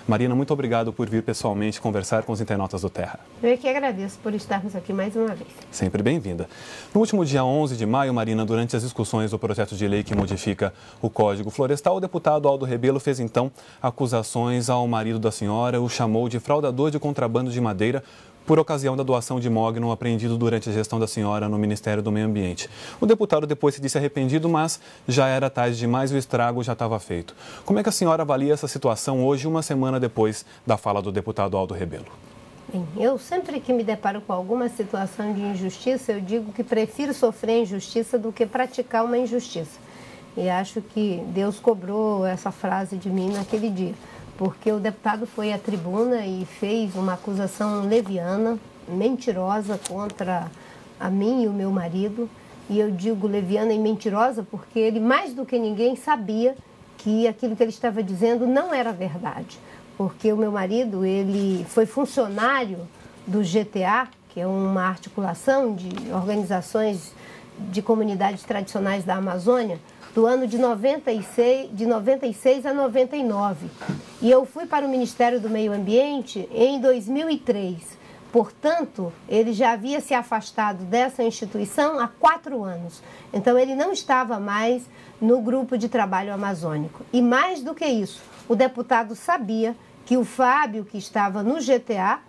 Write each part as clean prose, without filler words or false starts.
Marina, muito obrigado por vir pessoalmente conversar com os internautas do Terra. Eu que agradeço por estarmos aqui mais uma vez. Sempre bem-vinda. No último dia 11 de maio, Marina, durante as discussões do projeto de lei que modifica o Código Florestal, o deputado Aldo Rebelo fez então acusações ao marido da senhora, o chamou de fraudador de contrabando de madeira por ocasião da doação de mogno apreendido durante a gestão da senhora no Ministério do Meio Ambiente. O deputado depois se disse arrependido, mas já era tarde demais e o estrago já estava feito. Como é que a senhora avalia essa situação hoje, uma semana depois da fala do deputado Aldo Rebelo? Bem, eu sempre que me deparo com alguma situação de injustiça, eu digo que prefiro sofrer injustiça do que praticar uma injustiça. E acho que Deus cobrou essa frase de mim naquele dia, porque o deputado foi à tribuna e fez uma acusação leviana, mentirosa contra a mim e o meu marido. E eu digo leviana e mentirosa porque ele, mais do que ninguém, sabia que aquilo que ele estava dizendo não era verdade. Porque o meu marido, ele foi funcionário do GTA, que é uma articulação de organizações de comunidades tradicionais da Amazônia, do ano de 96 a 99. E eu fui para o Ministério do Meio Ambiente em 2003. Portanto, ele já havia se afastado dessa instituição há 4 anos. Então, ele não estava mais no grupo de trabalho amazônico. E mais do que isso, o deputado sabia que o Fábio, que estava no GTA,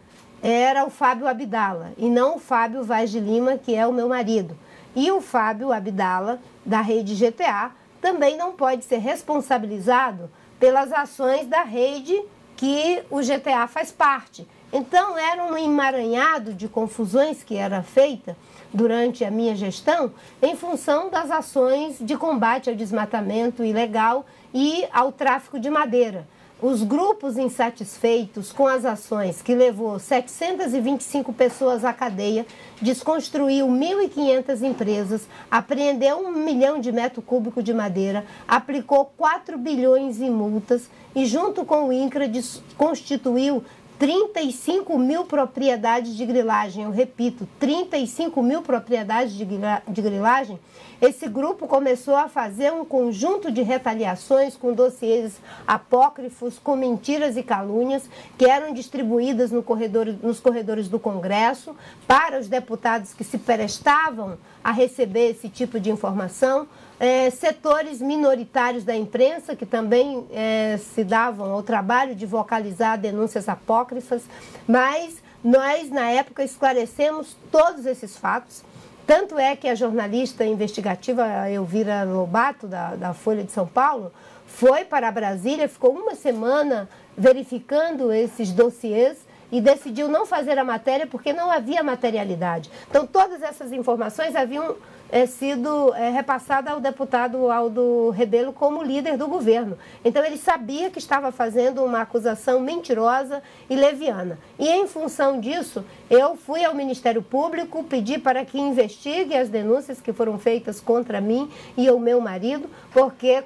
era o Fábio Abdala, e não o Fábio Vaz de Lima, que é o meu marido. E o Fábio Abdala, da rede GTA, também não pode ser responsabilizado pelas ações da rede que o GTA faz parte. Então, era um emaranhado de confusões que era feita durante a minha gestão em função das ações de combate ao desmatamento ilegal e ao tráfico de madeira. Os grupos insatisfeitos com as ações que levou 725 pessoas à cadeia, desconstruiu 1.500 empresas, apreendeu 1 milhão de metro cúbico de madeira, aplicou 4 bilhões em multas e, junto com o INCRA, constituiu 35 mil propriedades de grilagem. Eu repito, 35 mil propriedades de grilagem. Esse grupo começou a fazer um conjunto de retaliações com dossiês apócrifos, com mentiras e calúnias, que eram distribuídas nos corredores do Congresso para os deputados que se prestavam a receber esse tipo de informação. Setores minoritários da imprensa que também se davam ao trabalho de vocalizar denúncias apócrifas, mas nós, na época, esclarecemos todos esses fatos. Tanto é que a jornalista investigativa Elvira Lobato, da Folha de São Paulo, foi para Brasília, ficou uma semana verificando esses dossiês e decidiu não fazer a matéria porque não havia materialidade. Então, todas essas informações haviam sido repassadas ao deputado Aldo Rebelo como líder do governo. Então, ele sabia que estava fazendo uma acusação mentirosa e leviana. E, em função disso, eu fui ao Ministério Público, pedi para que investigue as denúncias que foram feitas contra mim e o meu marido, porque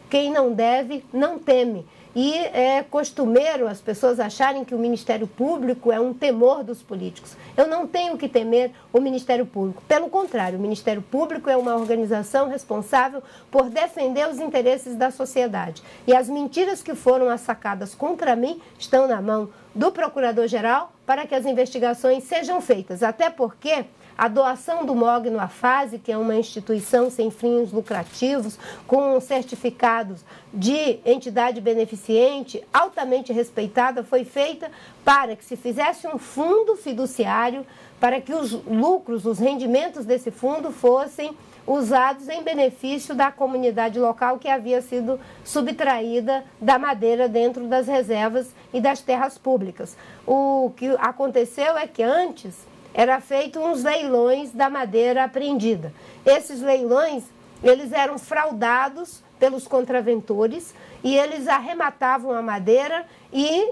quem não deve, não teme. E é costumeiro as pessoas acharem que o Ministério Público é um temor dos políticos. Eu não tenho que temer o Ministério Público. Pelo contrário, o Ministério Público é uma organização responsável por defender os interesses da sociedade. E as mentiras que foram assacadas contra mim estão na mão do Procurador-Geral para que as investigações sejam feitas. Até porque a doação do mogno à FASE, que é uma instituição sem fins lucrativos, com certificados de entidade beneficente, altamente respeitada, foi feita para que se fizesse um fundo fiduciário, para que os lucros, os rendimentos desse fundo fossem usados em benefício da comunidade local que havia sido subtraída da madeira dentro das reservas e das terras públicas. O que aconteceu é que antes era feito uns leilões da madeira apreendida. Esses leilões, eles eram fraudados pelos contraventores e eles arrematavam a madeira e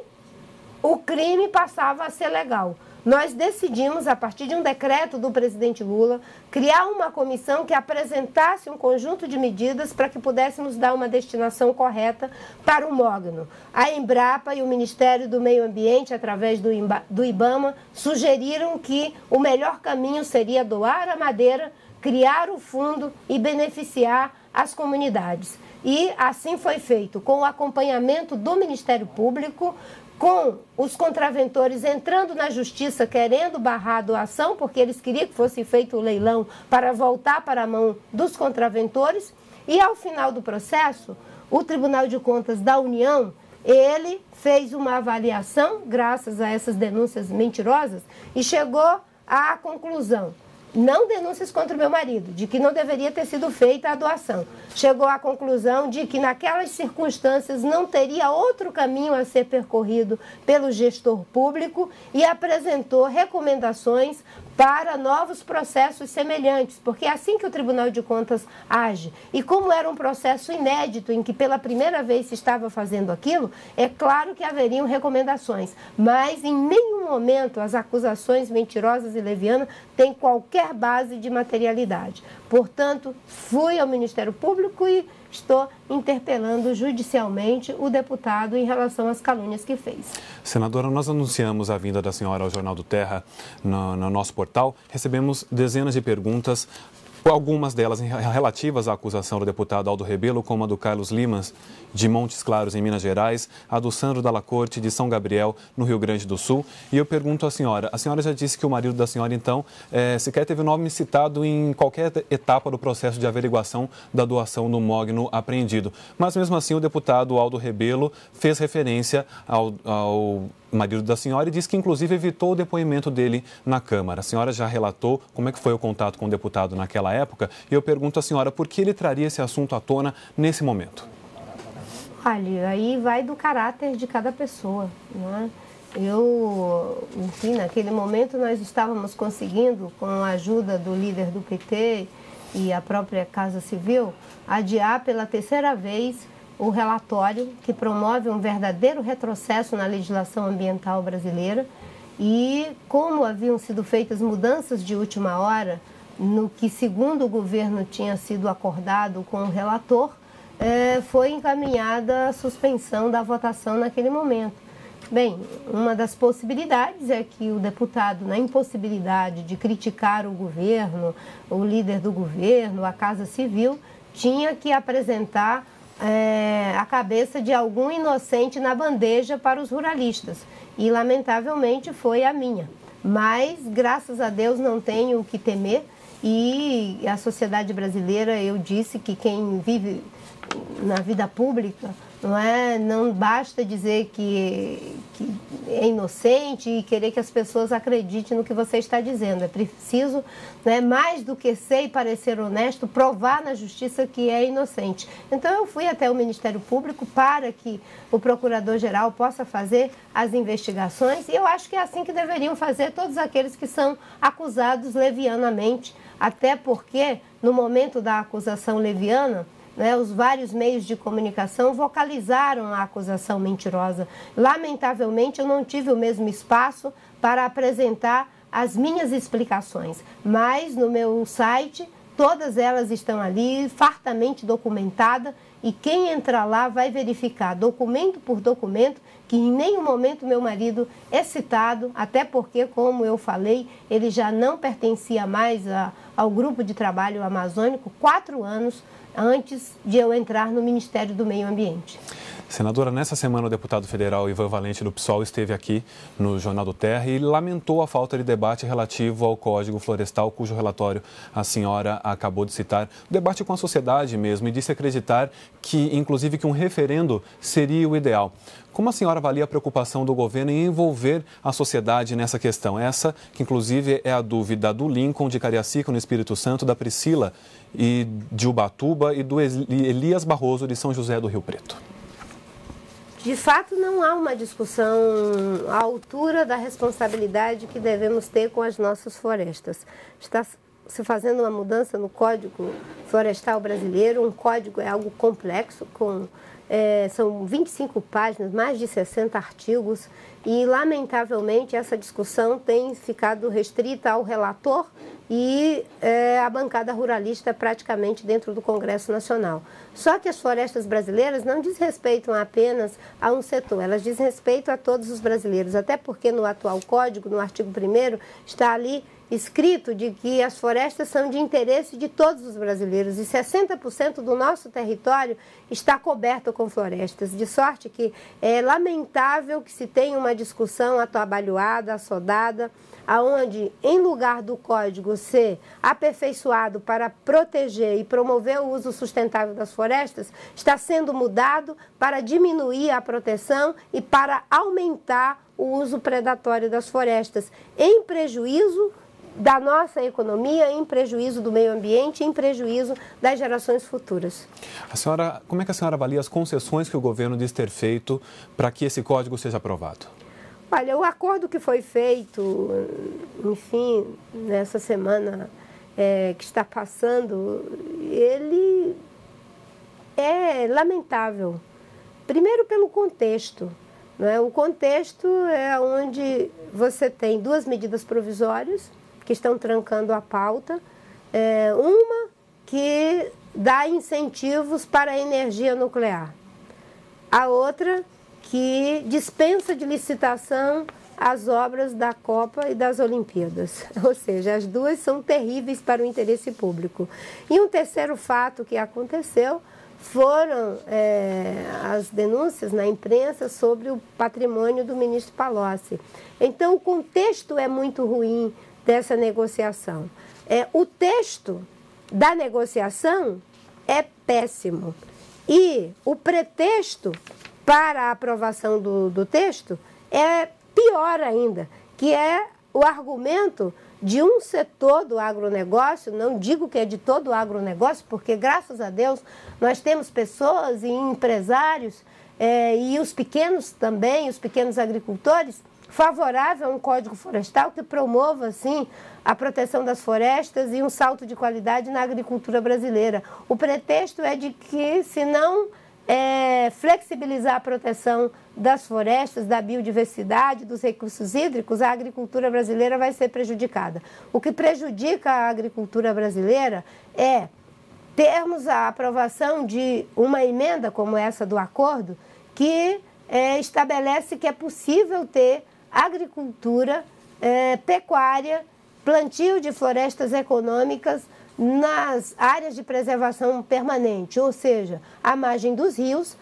o crime passava a ser legal. Nós decidimos, a partir de um decreto do presidente Lula, criar uma comissão que apresentasse um conjunto de medidas para que pudéssemos dar uma destinação correta para o mogno. A Embrapa e o Ministério do Meio Ambiente, através do IBAMA, sugeriram que o melhor caminho seria doar a madeira, criar o fundo e beneficiar as comunidades. E assim foi feito, com o acompanhamento do Ministério Público, com os contraventores entrando na justiça querendo barrar a doação, porque eles queriam que fosse feito o leilão para voltar para a mão dos contraventores. E ao final do processo, o Tribunal de Contas da União, ele fez uma avaliação, graças a essas denúncias mentirosas, e chegou à conclusão, não denúncias contra o meu marido, de que não deveria ter sido feita a doação. Chegou à conclusão de que naquelas circunstâncias não teria outro caminho a ser percorrido pelo gestor público e apresentou recomendações para novos processos semelhantes, porque é assim que o Tribunal de Contas age. E como era um processo inédito, em que pela primeira vez se estava fazendo aquilo, é claro que haveriam recomendações, mas em nenhum momento as acusações mentirosas e levianas têm qualquer base de materialidade. Portanto, fui ao Ministério Público e estou interpelando judicialmente o deputado em relação às calúnias que fez. Senadora, nós anunciamos a vinda da senhora ao Jornal do Terra no nosso portal. Recebemos dezenas de perguntas, algumas delas relativas à acusação do deputado Aldo Rebelo, como a do Carlos Limas, de Montes Claros, em Minas Gerais, a do Sandro Dalla Corte, de São Gabriel, no Rio Grande do Sul. E eu pergunto à senhora, a senhora já disse que o marido da senhora, então, sequer teve o nome citado em qualquer etapa do processo de averiguação da doação do mogno apreendido. Mas, mesmo assim, o deputado Aldo Rebelo fez referência ao marido da senhora e disse que, inclusive, evitou o depoimento dele na Câmara. A senhora já relatou como é que foi o contato com o deputado naquela época e eu pergunto à senhora por que ele traria esse assunto à tona nesse momento. Olha, aí vai do caráter de cada pessoa, né? Enfim, naquele momento nós estávamos conseguindo, com a ajuda do líder do PT e a própria Casa Civil, adiar pela terceira vez o relatório que promove um verdadeiro retrocesso na legislação ambiental brasileira. E como haviam sido feitas mudanças de última hora, no que, segundo o governo, tinha sido acordado com o relator, foi encaminhada a suspensão da votação naquele momento. Bem, uma das possibilidades é que o deputado, na impossibilidade de criticar o governo, o líder do governo, a Casa Civil, tinha que apresentar a cabeça de algum inocente na bandeja para os ruralistas. E, lamentavelmente, foi a minha. Mas, graças a Deus, não tenho o que temer. E a sociedade brasileira, eu disse que quem vive na vida pública, não basta dizer que é inocente e querer que as pessoas acreditem no que você está dizendo. É preciso, mais do que ser e parecer honesto, provar na justiça que é inocente. Então eu fui até o Ministério Público para que o Procurador-Geral possa fazer as investigações e eu acho que é assim que deveriam fazer todos aqueles que são acusados levianamente, até porque no momento da acusação leviana, os vários meios de comunicação vocalizaram a acusação mentirosa. Lamentavelmente, eu não tive o mesmo espaço para apresentar as minhas explicações, mas no meu site todas elas estão ali, fartamente documentadas, e quem entrar lá vai verificar documento por documento que em nenhum momento meu marido é citado, até porque, como eu falei, ele já não pertencia mais ao grupo de trabalho amazônico 4 anos antes de eu entrar no Ministério do Meio Ambiente. Senadora, nessa semana o deputado federal Ivan Valente do PSOL esteve aqui no Jornal do Terra e lamentou a falta de debate relativo ao Código Florestal, cujo relatório a senhora acabou de citar. Debate com a sociedade mesmo, e disse acreditar que, inclusive, que um referendo seria o ideal. Como a senhora avalia a preocupação do governo em envolver a sociedade nessa questão? Essa, que inclusive é a dúvida do Lincoln de Cariacica, no Espírito Santo, da Priscila e de Ubatuba e do Elias Barroso de São José do Rio Preto. De fato, não há uma discussão à altura da responsabilidade que devemos ter com as nossas florestas. Está se fazendo uma mudança no Código Florestal Brasileiro. Um código é algo complexo, são 25 páginas, mais de 60 artigos, e, lamentavelmente, essa discussão tem ficado restrita ao relator e a bancada ruralista praticamente dentro do Congresso Nacional. Só que as florestas brasileiras não desrespeitam apenas a um setor, elas dizem respeito a todos os brasileiros, até porque no atual código, no artigo 1º, está ali escrito de que as florestas são de interesse de todos os brasileiros e 60% do nosso território está coberto com florestas, de sorte que é lamentável que se tenha uma discussão atabalhoada, assodada, aonde, em lugar do código ser aperfeiçoado para proteger e promover o uso sustentável das florestas, está sendo mudado para diminuir a proteção e para aumentar o uso predatório das florestas, em prejuízo da nossa economia, em prejuízo do meio ambiente, em prejuízo das gerações futuras. Como é que a senhora avalia as concessões que o governo diz ter feito para que esse código seja aprovado? Olha, o acordo que foi feito, enfim, nessa semana que está passando, ele é lamentável. Primeiro pelo contexto. Né? O contexto é onde você tem duas medidas provisórias que estão trancando a pauta. Uma que dá incentivos para a energia nuclear. A outra que dispensa de licitação as obras da Copa e das Olimpíadas. Ou seja, as duas são terríveis para o interesse público. E um terceiro fato que aconteceu foram as denúncias na imprensa sobre o patrimônio do ministro Palocci. Então, o contexto é muito ruim dessa negociação. O texto da negociação é péssimo. E o pretexto para a aprovação do texto é pior ainda, que é o argumento de um setor do agronegócio, não digo que é de todo o agronegócio, porque, graças a Deus, nós temos pessoas e empresários e os pequenos também, os pequenos agricultores, favorável a um código florestal que promova, assim, a proteção das florestas e um salto de qualidade na agricultura brasileira. O pretexto é de que, se não flexibilizar a proteção das florestas, da biodiversidade, dos recursos hídricos, a agricultura brasileira vai ser prejudicada. O que prejudica a agricultura brasileira é termos a aprovação de uma emenda como essa do acordo, que estabelece que é possível ter agricultura, pecuária, plantio de florestas econômicas nas áreas de preservação permanente, ou seja, à margem dos rios,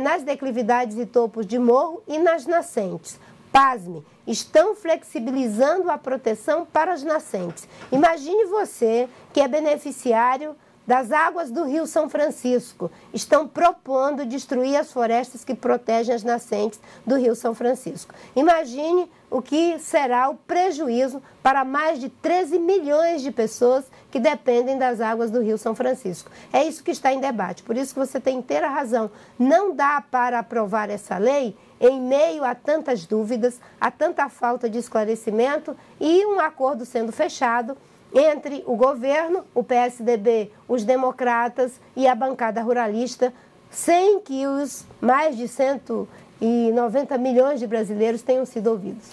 nas declividades e topos de morro e nas nascentes. Pasme, estão flexibilizando a proteção para as nascentes. Imagine você que é beneficiário das águas do Rio São Francisco, estão propondo destruir as florestas que protegem as nascentes do Rio São Francisco. Imagine o que será o prejuízo para mais de 13 milhões de pessoas que dependem das águas do Rio São Francisco. É isso que está em debate, por isso que você tem inteira razão. Não dá para aprovar essa lei em meio a tantas dúvidas, a tanta falta de esclarecimento e um acordo sendo fechado entre o governo, o PSDB, os democratas e a bancada ruralista, sem que os mais de 190 milhões de brasileiros tenham sido ouvidos.